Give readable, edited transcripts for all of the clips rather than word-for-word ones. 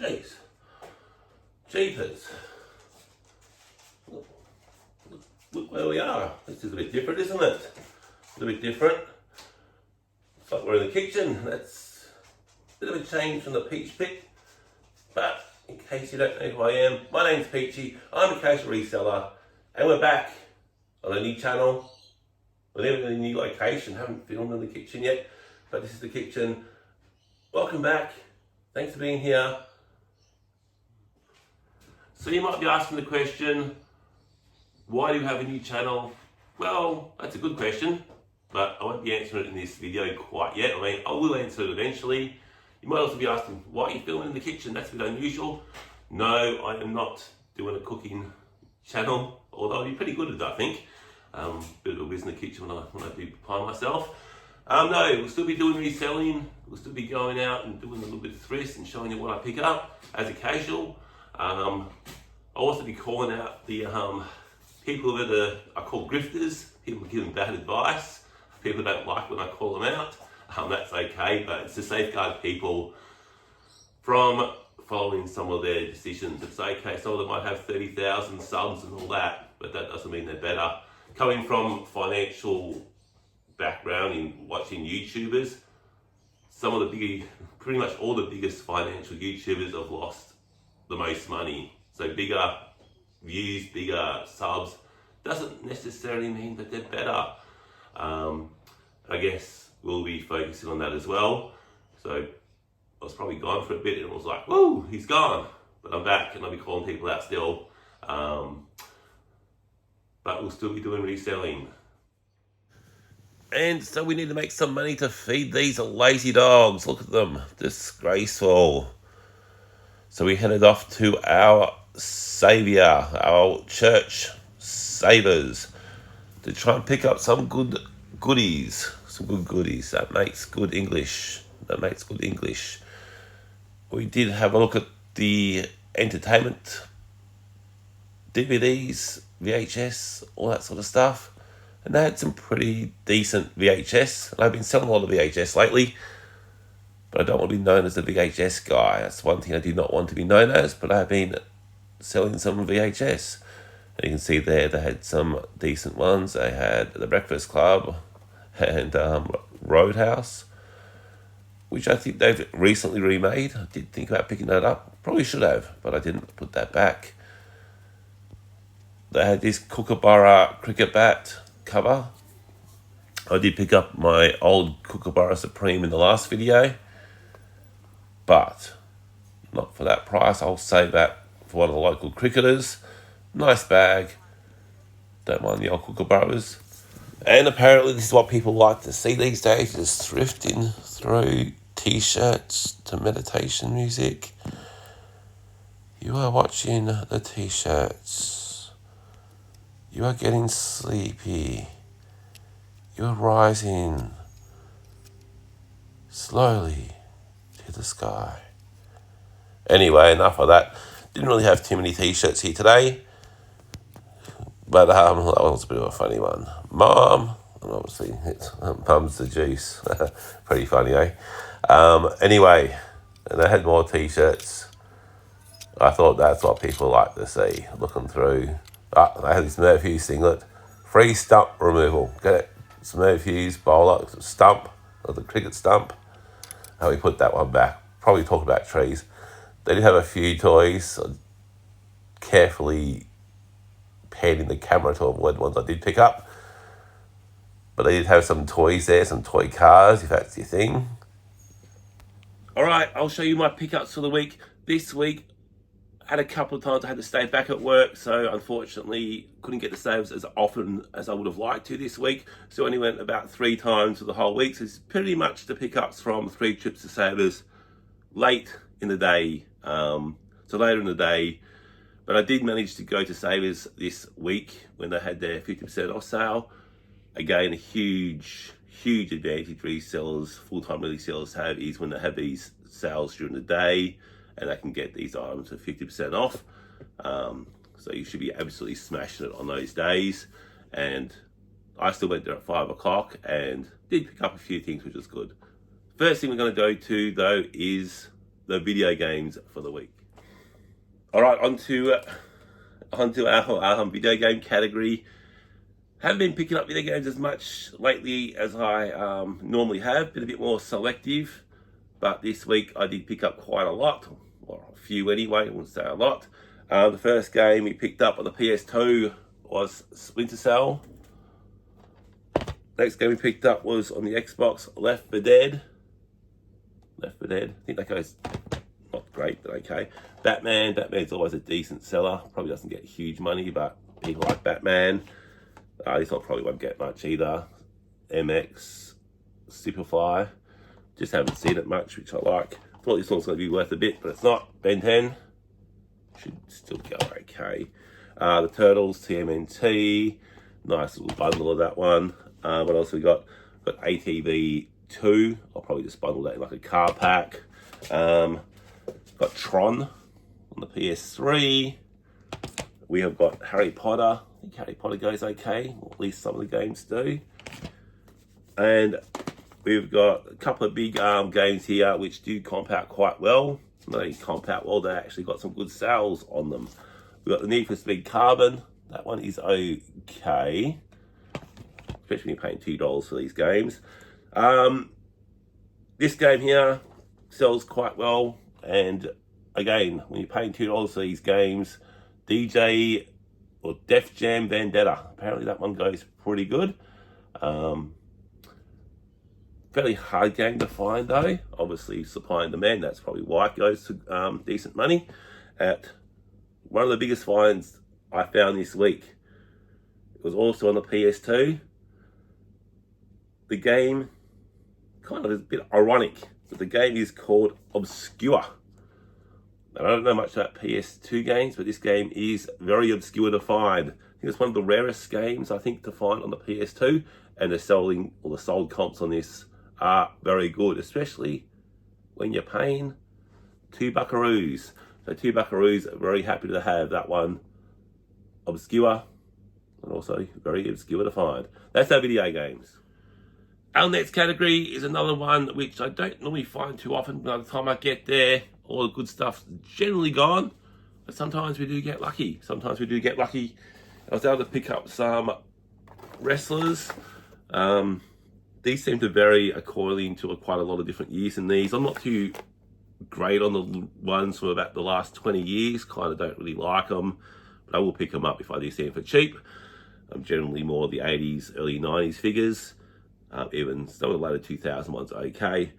Jeez. Jeepers. Look where we are. This is a bit different, isn't it? A bit different. It's like we're in the kitchen. That's a bit of a change from the peach pit. But in case you don't know who I am, my name's Peachy. I'm a casual reseller, and we're back on a new channel. We're in a new location. Haven't filmed in the kitchen yet, but this is the kitchen. Welcome back. Thanks for being here. So you might be asking the question, why do you have a new channel? Well, that's a good question, but I won't be answering it in this video quite yet. I mean, I will answer it eventually. You might also be asking, why are you filming in the kitchen? That's a bit unusual. No, I am not doing a cooking channel, although I'd be pretty good at it, I think. Bit of a whiz in the kitchen when I do by myself. No, we'll still be doing reselling. We'll still be going out and doing a little bit of thrift and showing you what I pick up as a casual. I'll also be calling out the people that are called grifters, people giving bad advice, people don't like when I call them out. That's okay, but it's to safeguard people from following some of their decisions. It's okay, some of them might have 30,000 subs and all that, but that doesn't mean they're better. Coming from financial background in watching YouTubers, pretty much all the biggest financial YouTubers have lost the most money. So bigger views, bigger subs, doesn't necessarily mean that they're better. I guess we'll be focusing on that as well. So I was probably gone for a bit and it was like, whoa, he's gone. But I'm back and I'll be calling people out still. But we'll still be doing reselling. And so we need to make some money to feed these lazy dogs. Look at them, disgraceful. So we headed off to our saviour, our church savers, to try and pick up some good goodies. That makes good English. We did have a look at the entertainment DVDs, VHS, all that sort of stuff. And they had some pretty decent VHS. And I've been selling a lot of VHS lately, but I don't want to be known as the VHS guy. That's one thing I do not want to be known as, but I've been selling some VHS. And you can see there they had some decent ones. They had The Breakfast Club and Roadhouse, which I think they've recently remade. I did think about picking that up. Probably should have, but I didn't put that back. They had this Kookaburra cricket bat cover. I did pick up my old Kookaburra Supreme in the last video, but not for that price. I'll save that for one of the local cricketers. Nice bag. Don't mind the old Kookaburras. And apparently this is what people like to see these days, is thrifting through t-shirts to meditation music. You are watching the t-shirts. You are getting sleepy. You are rising slowly to the sky. Anyway, enough of that. Didn't really have too many t-shirts here today, but that was a bit of a funny one. Mom, and obviously it's Mum's the juice. Pretty funny, eh? Anyway, and I had more t-shirts. I thought that's what people like to see, looking through. I had this Merv Hughes singlet. Free stump removal. Get it? It's Merv Hughes bowler stump, or the cricket stump. How we put that one back. Probably talk about trees. They did have a few toys. Carefully panning the camera to avoid ones I did pick up. But they did have some toys there, some toy cars, if that's your thing. Alright, I'll show you my pickups for the week. This week, I had a couple of times I had to stay back at work, so unfortunately couldn't get the sales as often as I would have liked to this week. So I only went about 3 times for the whole week. So it's pretty much the pickups from 3 trips to Savers late in the day. So later in the day. But I did manage to go to Savers this week when they had their 50% off sale. Again, a huge advantage resellers, full-time resellers have is when they have these sales during the day and they can get these items for 50% off. So you should be absolutely smashing it on those days. And I still went there at 5 o'clock and did pick up a few things, which was good. First thing we're going to go to though is the video games for the week. All right, onto our video game category. Haven't been picking up video games as much lately as I normally have. Been a bit more selective, but this week I did pick up quite a lot, or a few anyway. I wouldn't say a lot. The first game we picked up on the PS2 was Splinter Cell. Next game we picked up was on the Xbox, Left 4 Dead. Left 4 Dead. I think that goes not great, but okay. Batman's always a decent seller. Probably doesn't get huge money, but people like Batman. This one probably won't get much either. MX, Superfly. Just haven't seen it much, which I like. Thought this one's going to be worth a bit, but it's not. Ben 10 should still go okay. The Turtles, TMNT. Nice little bundle of that one. What else we got? Got ATV 2. I'll probably just bundle that in like a car pack. Got Tron on the PS3. We have got Harry Potter. I think Harry Potter goes okay, or at least some of the games do. And we've got a couple of big games here which do comp out quite well. They comp out well, they actually got some good sales on them. We've got the Need for Speed Carbon. That one is okay, especially when you're paying $2 for these games. This game here sells quite well, and again, when you're paying $2 for these games, DJ or Def Jam Vendetta, apparently that one goes pretty good. Fairly hard game to find though. Obviously supply and demand, that's probably why it goes to decent money. At one of the biggest finds I found this week, it was also on the PS2. The game, kind of is a bit ironic, but the game is called Obscure. And I don't know much about PS2 games, but this game is very obscure to find. I think it's one of the rarest games, I think, to find on the PS2, and the sold comps on this are very good, especially when you're paying $2 buckaroos. So $2 buckaroos, very happy to have that one obscure, and also very obscure to find. That's our video games. Our next category is another one which I don't normally find too often. By the time I get there, all the good stuff's generally gone, but sometimes we do get lucky. I was able to pick up some wrestlers. These seem to vary according to quite a lot of different years in these. I'm not too great on the ones from about the last 20 years. Kind of don't really like them, but I will pick them up if I do see them for cheap. I'm generally more the 80s, early 90s figures. Even some of the later 2000 ones are okay.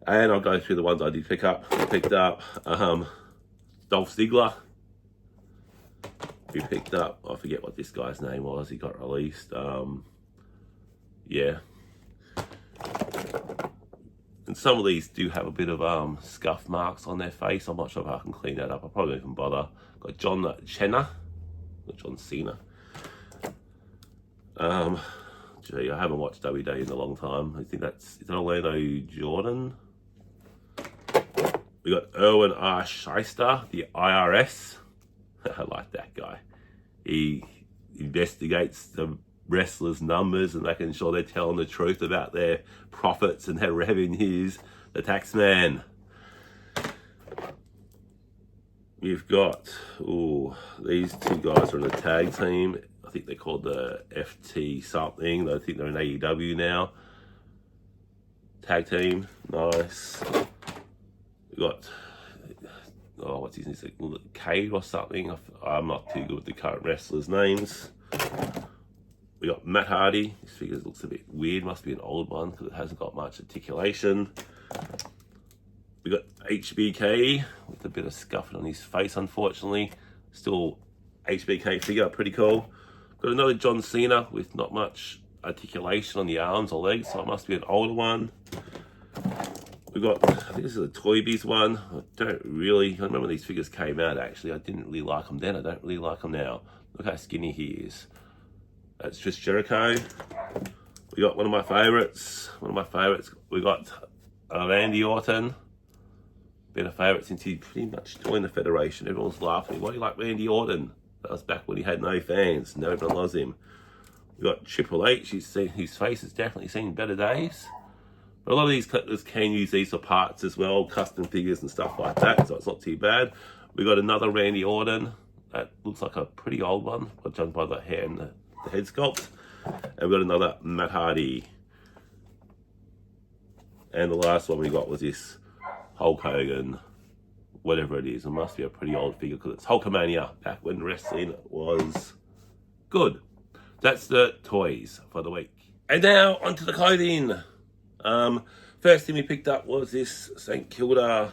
And I'll go through the ones I did pick up. I picked up Dolph Ziggler. We picked up, I forget what this guy's name was, he got released. Yeah. And some of these do have a bit of scuff marks on their face. I'm not sure if I can clean that up. I probably won't even bother. Got John Cena. Gee, I haven't watched WWE in a long time. I think is that Orlando Jordan? We got Erwin R. Shyster, the IRS. I like that guy. He investigates the wrestlers' numbers and making sure they're telling the truth about their profits and their revenues. The tax man. We've got, these two guys are in a tag team. I think they're called the FT something. I think they're in AEW now. Tag team, nice. We got, what's his name? Cade or something. I'm not too good with the current wrestlers' names. We got Matt Hardy. This figure looks a bit weird. Must be an old one because it hasn't got much articulation. We got HBK with a bit of scuffing on his face, unfortunately. Still HBK figure, pretty cool. Got another John Cena with not much articulation on the arms or legs, so it must be an older one. We got, I think this is a Toy Biz one. I remember when these figures came out actually. I didn't really like them then, I don't really like them now. Look how skinny he is. That's just Jericho. We got one of my favorites. We got Randy Orton. Been a favourite since he pretty much joined the Federation. Everyone's laughing. Why do you like Randy Orton? That was back when he had no fans. Now everyone loves him. We got Triple H. His face has definitely seen better days. But a lot of these collectors can use these for parts as well, custom figures and stuff like that, so it's not too bad. We got another Randy Orton that looks like a pretty old one, got done by the hand, the head sculpt. And we got another Matt Hardy. And the last one we got was this Hulk Hogan, whatever it is. It must be a pretty old figure because it's Hulkamania, back when wrestling was good. That's the toys for the week. And now onto the clothing. First thing we picked up was this St. Kilda.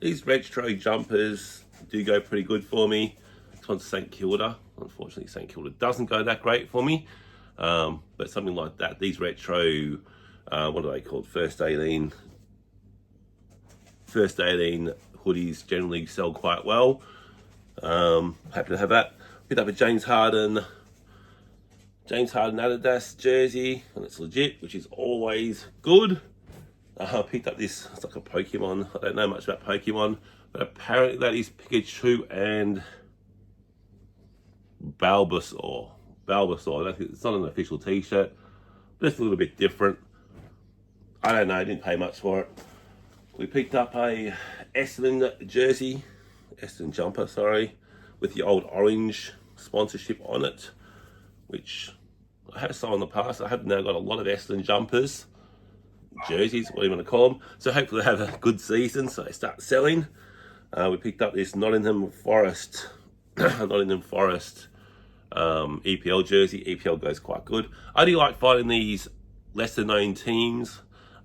These retro jumpers do go pretty good for me. This one's St. Kilda. Unfortunately, St. Kilda doesn't go that great for me. But something like that, these retro, what are they called? First 18 hoodies generally sell quite well. Happy to have that. Picked up a James Harden Adidas jersey, and it's legit, which is always good. I picked up this, it's like a Pokemon. I don't know much about Pokemon, but apparently that is Pikachu and Bulbasaur. It's not an official t-shirt, but it's a little bit different. I don't know, I didn't pay much for it. We picked up a Essendon jersey, Essendon jumper, sorry, with the old orange sponsorship on it, which I have sold in the past. I have now got a lot of Essendon jumpers, jerseys, whatever you want to call them. So hopefully they have a good season, so they start selling. We picked up this Nottingham Forest EPL jersey. EPL goes quite good. I do like finding these lesser known teams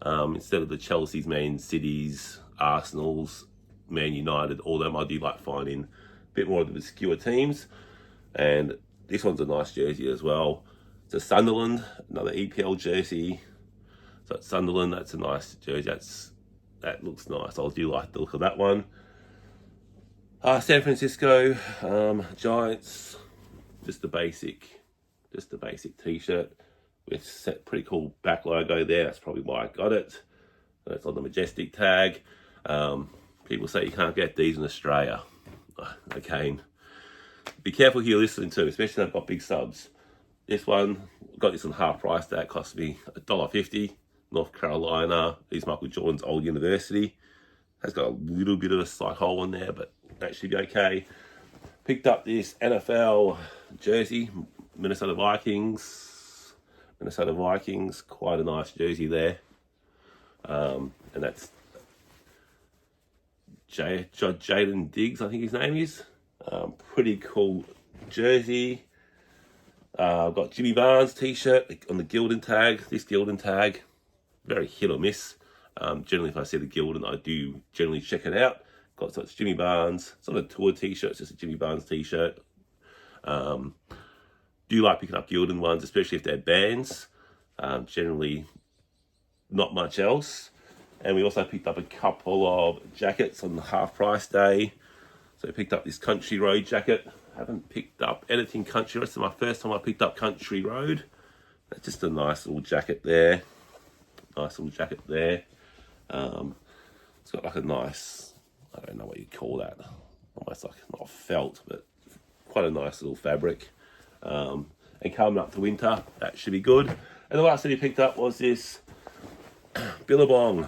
instead of the Chelsea's, Man City's, Arsenal's, Man United, all them. I do like finding a bit more of the obscure teams. And this one's a nice jersey as well. It's a Sunderland, another EPL jersey. So it's Sunderland, that's a nice jersey. That looks nice. I do like the look of that one. San Francisco Giants, just a basic t-shirt with pretty cool back logo there. That's probably why I got it. It's on the Majestic tag. People say you can't get these in Australia. Again, be careful who you're listening to, especially if they've got big subs. This one, got this on half price. That cost me $1.50. North Carolina. These Michael Jordan's old university. Has got a little bit of a slight hole in there, but that should be okay. Picked up this NFL jersey, Minnesota Vikings, quite a nice jersey there. And that's Jaden Diggs, I think his name is. Pretty cool jersey. I've got Jimmy Barnes t-shirt on the Gildan tag. This Gildan tag, very hit or miss. Generally, if I see the Gildan, I do generally check it out. So it's Jimmy Barnes. It's not a tour t-shirt, it's just a Jimmy Barnes t-shirt. Do like picking up Gildan ones, especially if they're bands. Generally, not much else. And we also picked up a couple of jackets on the half price day. So I picked up this Country Road jacket. I haven't picked up anything Country Road. This is my first time I picked up Country Road. That's just a nice little jacket there. It's got like a nice, I don't know what you call that. Almost like not felt, but quite a nice little fabric. And coming up to winter, that should be good. And the last thing we picked up was this Billabong.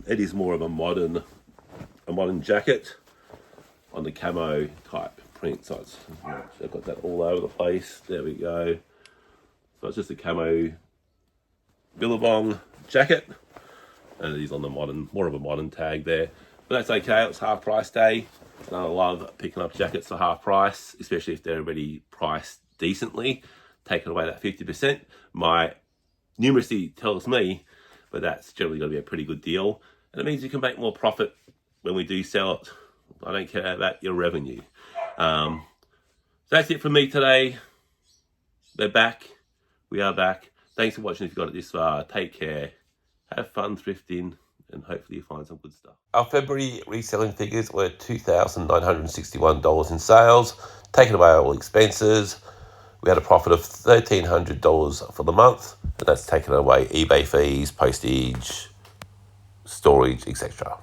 It is more of a modern jacket on the camo type print. So I've got that all over the place. There we go. So it's just a camo Billabong jacket. And it is on the more of a modern tag there. But that's okay, it's half price day. And I love picking up jackets for half price, especially if they're already priced decently. Taking away that 50%. My numeracy tells me, but that's generally going to be a pretty good deal. And it means you can make more profit when we do sell it. I don't care about your revenue. So that's it from me today. They're back. We are back. Thanks for watching if you got it this far. Take care. Have fun thrifting, and hopefully you find some good stuff. Our February reselling figures were $2,961 in sales, taking away all expenses. We had a profit of $1,300 for the month, and that's taken away eBay fees, postage, storage, etc.